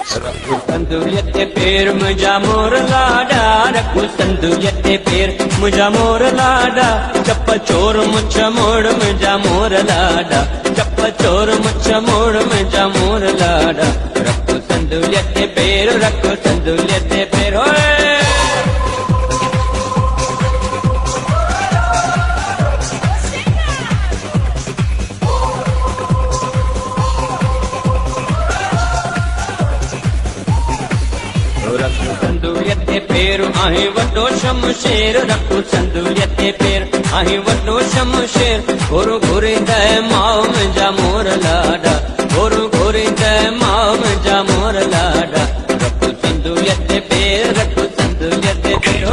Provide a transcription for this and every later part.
रखू संदुलियत पेर मुझा मोर लाडा, रखू संदुलियत पेर मुझा मोर लाडा, चप्पा चोर मुछ मोड़ मुझा मोर लाडा, चप्पा चोर मुछ मोड़ मुझा मोर लाडा, रखू संदुलियत पेर, रखू संदुलियत पेर। होए रखू संदुलियत पेर आहे वॾो शमशेर, रखू संदुलियत पेर आहे वॾो शमशेर, घोर घुरींदे माउ मुंहिंजा मोर लाडा, घोर घुरींदे माउ मुंहिंजा मोर लाडा, रखू संदुलियत पेर, रखू संदुलियत पेर।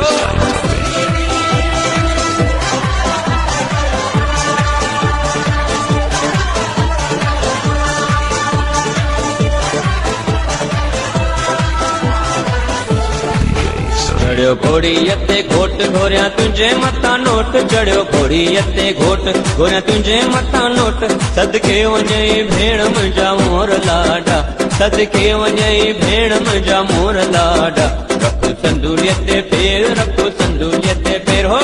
चढ़ियो घोड़ीअ ते घोट घोरिया तुंहिंजे मथां नोट, चढ़ियो घोड़ीअ ते घोट घोरिया तुंहिंजे मथां नोट, सदके वञई भेण मुंहिंजा मोर लाडा, सदके वञई भेण मुंहिंजा मोर लाडा, रखू संदुलियत पेर, रखू संदुलियत पेर। हो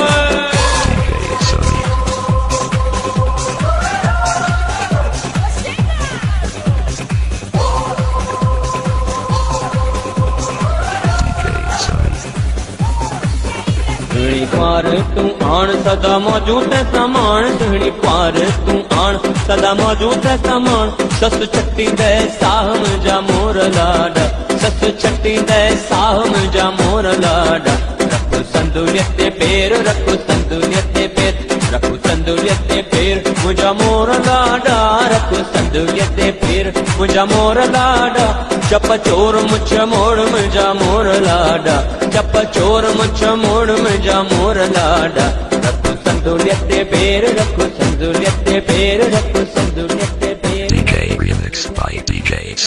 सुहिणी पार तू आण सदा मौजूद समान, सुहिणी पार तू आण सदा मौजूद समान, सस छट्टी दे साह मुंहिंजा मोर लाडा, सस छट्टी दे साह मुंहिंजा मोर लाडा, रखू संदुलियत पेर, रखू संदुलियत पेर, रखू संदुलियत पेर मुंहिंजा मोर लाडा, रखू संदुलियत पेर मुंहिंजा मोर लाडा, चप चोर मुछ मोड़ मुंहिंजा मोर लाडा, चप चोर मुछ मोड़ मुंहिंजा मोर लाडा, रखू संदुलियत पेर, रखू संदुलियत पेर, रखू संदुलियत